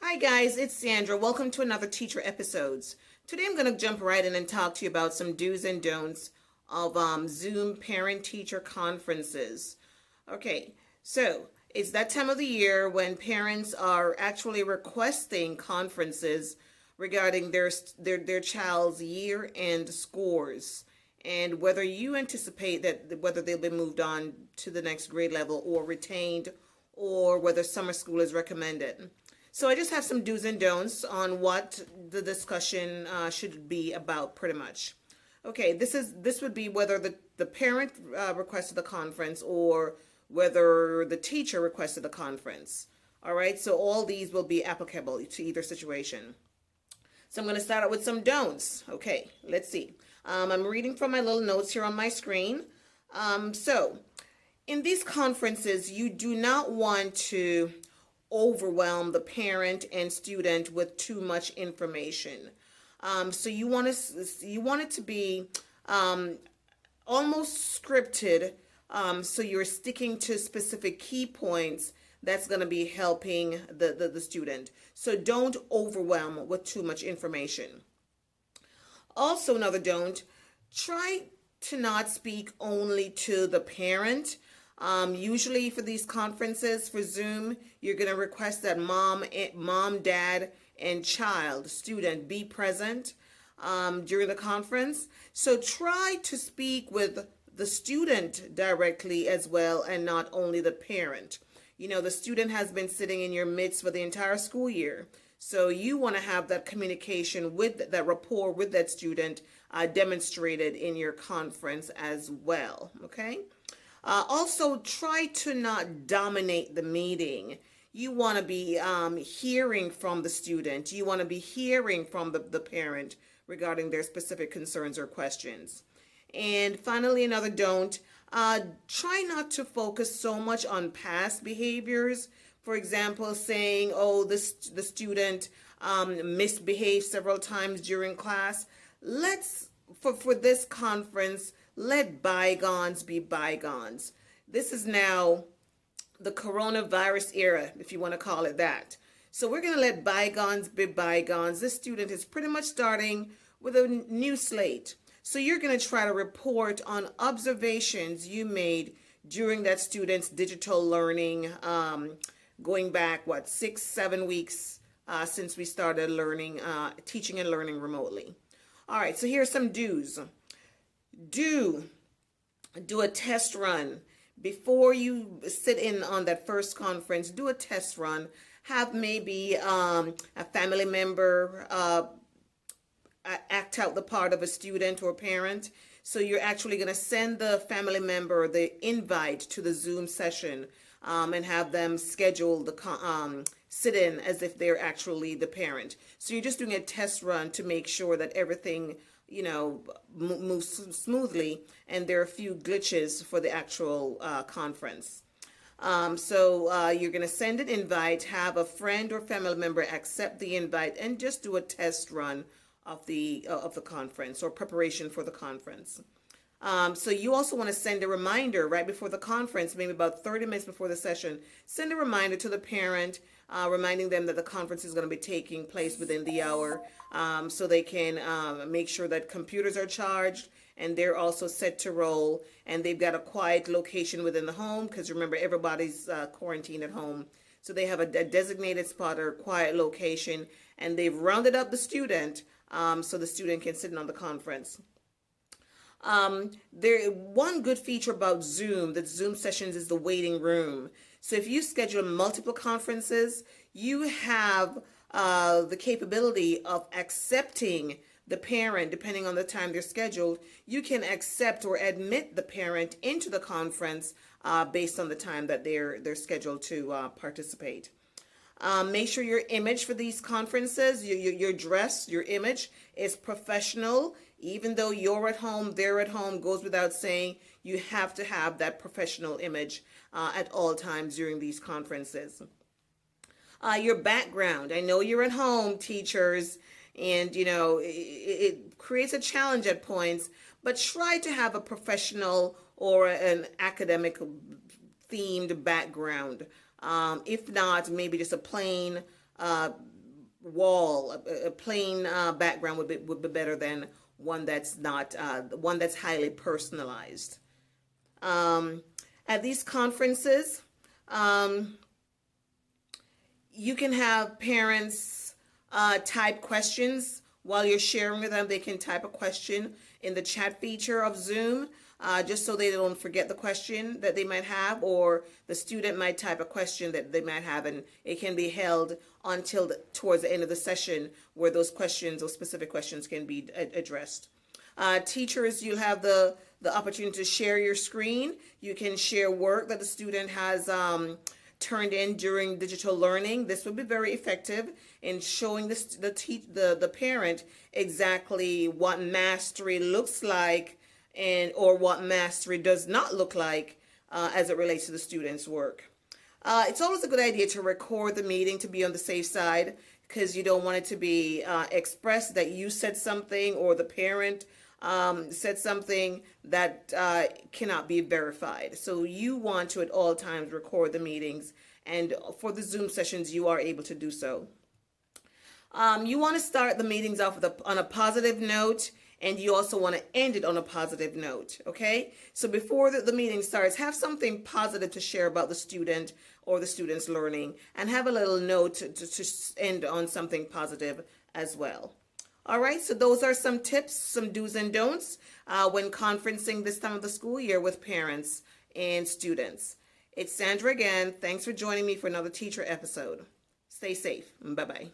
Hi guys, it's Sandra. Welcome to another teacher episodes. Today I'm going to jump right in and talk to you about some do's and don'ts of Zoom parent-teacher conferences. Okay, so it's that time of the year when parents are actually requesting conferences regarding their child's year-end scores and whether you anticipate that whether they'll be moved on to the next grade level or retained or whether summer school is recommended. So I just have some do's and don'ts on what the discussion should be about pretty much. Okay, this would be whether the parent requested the conference or whether the teacher requested the conference. All right, so all these will be applicable to either situation. So I'm going to start out with some don'ts. Okay, let's see. I'm reading from my little notes here on my screen. So in these conferences, you do not want to overwhelm the parent and student with too much information. So you want it to be almost scripted. So you're sticking to specific key points that's going to be helping the student. So don't overwhelm with too much information. Also, another don't, try to not speak only to the parent. Usually for these conferences for Zoom, you're going to request that mom, dad, and child, student be present during the conference. So try to speak with the student directly as well and not only the parent. You know, the student has been sitting in your midst for the entire school year. So you want to have that communication with that rapport with that student demonstrated in your conference as well. Okay. Also, try to not dominate the meeting. You want to be hearing from the student. You want to be hearing from the parent regarding their specific concerns or questions. And finally, another don't, try not to focus so much on past behaviors. For example, saying, oh, the student misbehaved several times during class. For this conference, let bygones be bygones. This is now the coronavirus era, if you want to call it that. So we're going to let bygones be bygones. This student is pretty much starting with a new slate. So you're going to try to report on observations you made during that student's digital learning, going back, 6-7 weeks since we started learning, teaching and learning remotely. All right, so here's some do's. Do a test run before you sit in on that first conference. Do a test run. Have maybe a family member act out the part of a student or parent. So you're actually going to send the family member the invite to the Zoom session and have them schedule the sit in as if they're actually the parent. So you're just doing a test run to make sure that everything moves smoothly and there are a few glitches for the actual conference. So you're going to send an invite, have a friend or family member accept the invite, and just do a test run of the conference or preparation for the conference. So you also want to send a reminder right before the conference, maybe about 30 minutes before the session. Send a reminder to the parent, reminding them that the conference is going to be taking place within the hour, so they can make sure that computers are charged and they're also set to roll, and they've got a quiet location within the home, because remember, everybody's quarantined at home. So they have a designated spot or quiet location, and they've rounded up the student so the student can sit in on the conference. One good feature about Zoom, that Zoom sessions, is the waiting room. So if you schedule multiple conferences, you have the capability of accepting the parent, depending on the time they're scheduled. You can accept or admit the parent into the conference based on the time that they're scheduled to participate. Make sure your image for these conferences, your dress, your image is professional. Even though you're at home, they're at home, goes without saying, you have to have that professional image at all times during these conferences. Your background. I know you're at home, teachers, and it creates a challenge at points, but try to have a professional or an academic themed background. If not, maybe just a plain wall, a plain background would be better than one that's not one that's highly personalized. At these conferences, you can have parents type questions while you're sharing with them. They can type a question in the chat feature of Zoom, just so they don't forget the question that they might have, or the student might type a question that they might have, and it can be held until towards the end of the session where those questions or specific questions can be addressed. Teachers, you'll have the opportunity to share your screen. You can share work that the student has turned in during digital learning. This would be very effective in showing the parent exactly what mastery looks like or what mastery does not look like as it relates to the student's work. It's always a good idea to record the meeting to be on the safe side, because you don't want it to be expressed that you said something or the parent said something that cannot be verified. So you want to at all times record the meetings, and for the Zoom sessions you are able to do so. You want to start the meetings off on a positive note, and you also want to end it on a positive note, okay? So before the meeting starts, have something positive to share about the student or the student's learning, and have a little note to end on something positive as well. All right, so those are some tips, some do's and don'ts when conferencing this time of the school year with parents and students. It's Sandra again. Thanks for joining me for another teacher episode. Stay safe. Bye-bye.